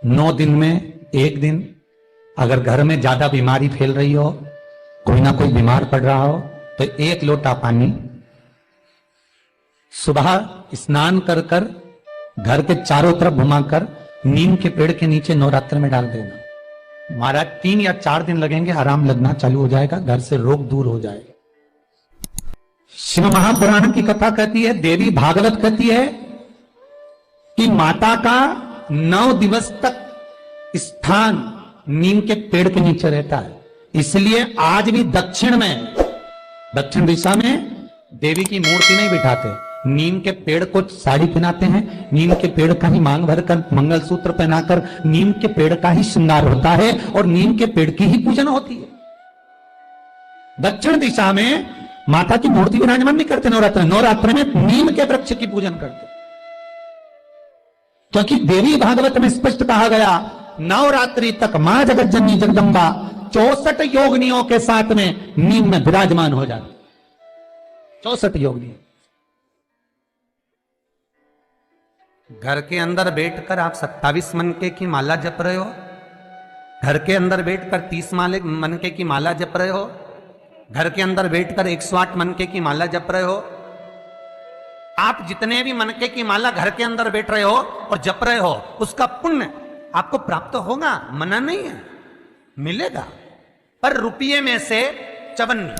9 दिन में 1 दिन अगर घर में ज्यादा बीमारी फैल रही हो, कोई ना कोई बीमार पड़ रहा हो, तो 1 लोटा पानी सुबह स्नान कर कर घर के चारों तरफ घुमाकर नीम के पेड़ के नीचे नवरात्र में डाल देना। महाराज 3 या 4 दिन लगेंगे, आराम लगना चालू हो जाएगा, घर से रोग दूर हो जाएगा। शिव महापुराण की कथा कहती है, देवी भागवत कहती है कि माता का 9 दिवस तक स्थान नीम के पेड़ के नीचे रहता है। इसलिए आज भी दक्षिण दिशा में देवी की मूर्ति नहीं बिठाते, नीम के पेड़ को साड़ी पहनाते हैं, नीम के पेड़ का ही मांग भरकर मंगलसूत्र पहनाकर नीम के पेड़ का ही श्रृंगार होता है और नीम के पेड़ की ही पूजन होती है। दक्षिण दिशा में माता की मूर्ति विराजमान नहीं करते नवरात्र में नीम के वृक्ष की पूजन करते, क्योंकि देवी भागवत में स्पष्ट कहा गया, नवरात्रि तक मां जगत जननी जगदम्बा 64 योगिनियों के साथ में नीम में विराजमान हो जाती। 64 योगिनी। घर के अंदर बैठकर आप 27 मनके की माला जप रहे हो, घर के अंदर बैठकर 30 मनके की माला जप रहे हो, घर के अंदर बैठकर 108 मनके की माला जप रहे हो। आप जितने भी मनके की माला घर के अंदर बैठ रहे हो और जप रहे हो, उसका पुण्य आपको प्राप्त होगा, मना नहीं है, मिलेगा। पर रुपये में से 54,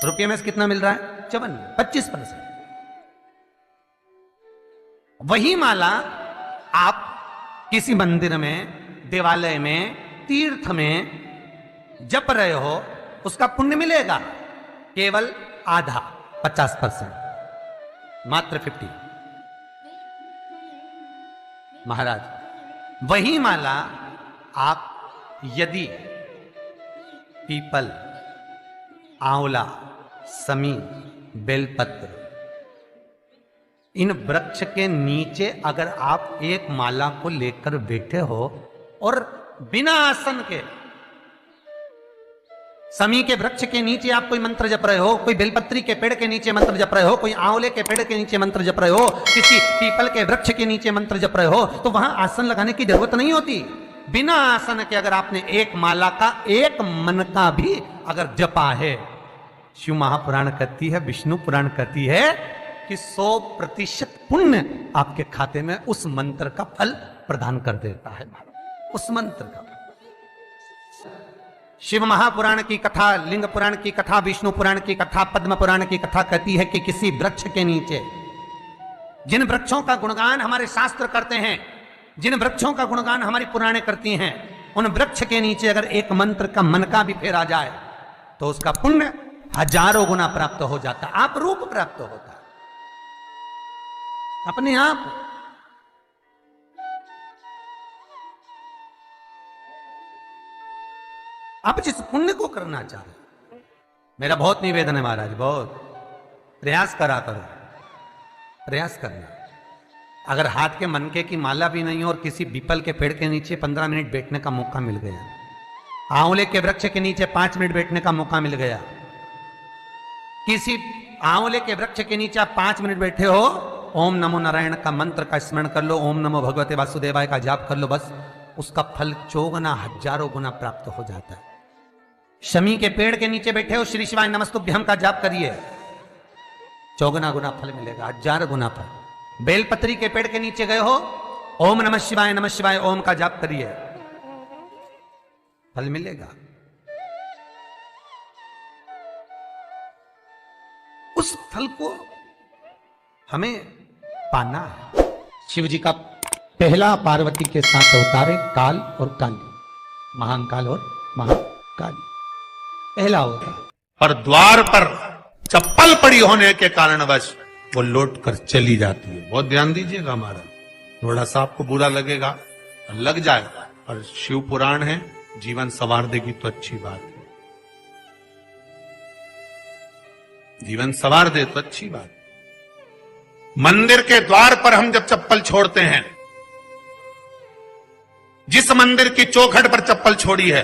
रुपये में से कितना मिल रहा है? 54, 25%। वही माला आप किसी मंदिर में, देवालय में, तीर्थ में जप रहे हो, उसका पुण्य मिलेगा केवल आधा, 50%, मात्र 50। महाराज, वही माला आप यदि पीपल, आंवला, समी, बेलपत्र, इन वृक्ष के नीचे अगर आप एक माला को लेकर बैठे हो और बिना आसन के, समी के वृक्ष के नीचे आप कोई मंत्र जप रहे हो, कोई बेलपत्री के पेड़ के नीचे मंत्र जप रहे हो, कोई आंवले के पेड़ के नीचे मंत्र जप रहे हो, किसी पीपल के वृक्ष के नीचे मंत्र जप रहे हो, तो वहां आसन लगाने की जरूरत नहीं होती। बिना आसन के अगर आपने एक माला का 1 मन का भी अगर जपा है, शिव महापुराण कहती है, विष्णु पुराण कहती है कि 100% पुण्य आपके खाते में उस मंत्र का फल प्रदान कर देता है। उस मंत्र का शिव महापुराण की कथा, लिंग पुराण की कथा, विष्णु पुराण की कथा, पद्म पुराण की कथा कहती है कि किसी वृक्ष के नीचे, जिन वृक्षों का गुणगान हमारे शास्त्र करते हैं, जिन वृक्षों का गुणगान हमारी पुराणे करती हैं, उन वृक्ष के नीचे अगर एक मंत्र का मन का भी फेरा जाए तो उसका पुण्य हजारों गुना प्राप्त हो जाता, आप रूप प्राप्त होता अपने आप। आप जिस पुण्य को करना चाह रहे, मेरा बहुत निवेदन है महाराज, बहुत प्रयास करा करो, प्रयास करना। अगर हाथ के मनके की माला भी नहीं हो और किसी पीपल के पेड़ के नीचे 15 मिनट बैठने का मौका मिल गया, आंवले के वृक्ष के नीचे 5 मिनट बैठने का मौका मिल गया, किसी आंवले के वृक्ष के नीचे आप 5 मिनट बैठे हो, ओम नमो नारायण का मंत्र का स्मरण कर लो, ओम नमो भगवते वासुदेवाय का जाप कर लो, बस उसका फल 4 गुना, हजारों गुना प्राप्त हो जाता है। शमी के पेड़ के नीचे बैठे हो, श्री शिवाय नमस्तुभ्यम का जाप करिए, 4 गुना फल मिलेगा, 1000 गुना फल। बेलपत्री के पेड़ के नीचे गए हो, ओम नमः शिवाय ओम का जाप करिए, फल मिलेगा। उस फल को हमें पाना है। शिव जी का पहला पार्वती के साथ अवतार है काल और काली, महाकाल और महाकाली, पहला होता है। और द्वार पर चप्पल पड़ी होने के कारणवश वो लौट कर चली जाती है। बहुत ध्यान दीजिएगा महाराज, थोड़ा सा आपको बुरा लगेगा, लग जाएगा, और शिव पुराण है, जीवन संवार देगी तो अच्छी बात है, जीवन संवार दे तो अच्छी बात। मंदिर के द्वार पर हम जब चप्पल छोड़ते हैं, जिस मंदिर की चौखट पर चप्पल छोड़ी है,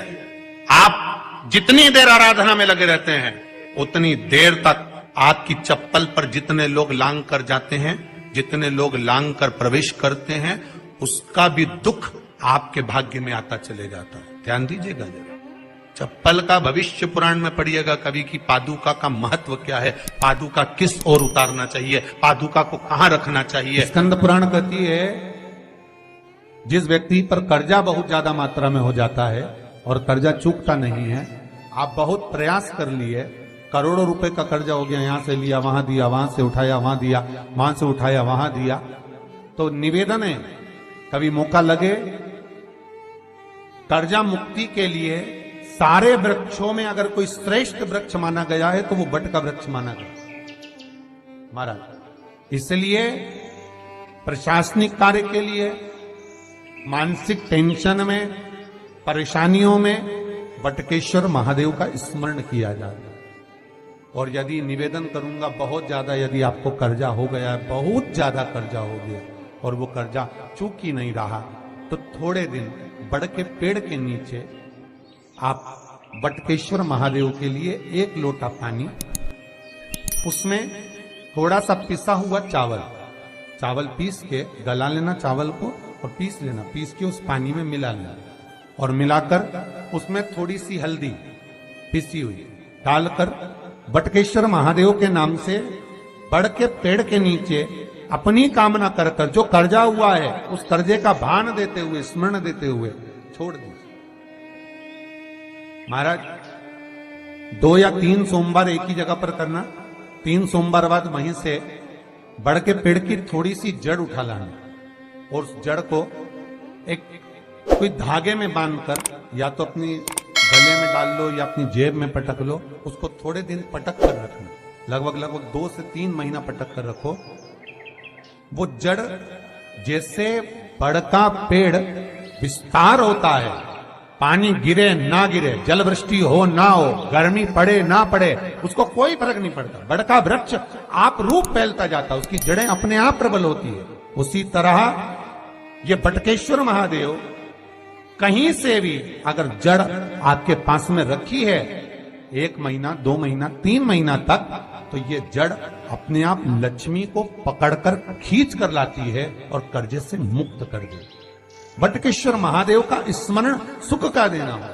आप जितनी देर आराधना में लगे रहते हैं, उतनी देर तक आपकी चप्पल पर जितने लोग लांग कर जाते हैं, जितने लोग लांग कर प्रवेश करते हैं, उसका भी दुख आपके भाग्य में आता चले जाता है। ध्यान दीजिएगा जरा। चप्पल का भविष्य पुराण में पढ़िएगा कभी कि पादुका का महत्व क्या है, पादुका किस ओर उतारना चाहिए, पादुका को कहां रखना चाहिए। स्कंद पुराण कहती है जिस व्यक्ति पर कर्जा बहुत ज्यादा मात्रा में हो जाता है और कर्जा चूकता नहीं है, आप बहुत प्रयास कर लिए, करोड़ों रुपए का कर्जा हो गया, यहां से लिया वहां दिया, वहां से उठाया वहां दिया, वहां से उठाया वहां दिया, तो निवेदन है कभी मौका लगे कर्जा मुक्ति के लिए सारे वृक्षों में अगर कोई श्रेष्ठ वृक्ष माना गया है तो वो बट का वृक्ष माना गया महाराज। इसलिए प्रशासनिक कार्य के लिए, मानसिक टेंशन में, परेशानियों में बटकेश्वर महादेव का स्मरण किया जाता है। और यदि निवेदन करूंगा बहुत ज्यादा, यदि आपको कर्जा हो गया है, बहुत ज्यादा कर्जा हो गया और वो कर्जा चूक ही नहीं रहा, तो थोड़े दिन बड़ के पेड़ के नीचे आप बटकेश्वर महादेव के लिए 1 लोटा पानी, उसमें थोड़ा सा पिसा हुआ चावल पीस के गला लेना, चावल को और पीस लेना, पीस के उस पानी में मिला लेना और मिलाकर उसमें थोड़ी सी हल्दी पिसी हुई डालकर बटकेश्वर महादेव के नाम से बड़ के पेड़ के नीचे अपनी कामना कर कर जो कर्जा हुआ है उस कर्जे का भान देते हुए, स्मरण देते हुए छोड़ दीजिए। महाराज 2 या 3 सोमवार एक ही जगह पर करना, 3 सोमवार बाद वहीं से बड़ के पेड़ की थोड़ी सी जड़ उठा लाना और उस जड़ को एक कोई धागे में बांधकर या तो अपनी गले में डाल लो या अपनी जेब में पटक लो, उसको थोड़े दिन पटक कर रखना, लगभग 2 से 3 महीना पटक कर रखो। वो जड़ जैसे बड़ का पेड़ विस्तार होता है, पानी गिरे ना गिरे, जल वृष्टि हो ना हो, गर्मी पड़े ना पड़े, उसको कोई फर्क नहीं पड़ता, बड़ का वृक्ष आप रूप फैलता जाता, उसकी जड़ें अपने आप प्रबल होती है। उसी तरह ये बटकेश्वर महादेव कहीं से भी अगर जड़ आपके पास में रखी है 1 महीना, 2 महीना, 3 महीना तक, तो ये जड़ अपने आप लक्ष्मी को पकड़कर खींच कर लाती है और कर्जे से मुक्त कर देती है। बटकेश्वर महादेव का स्मरण सुख का देना हो।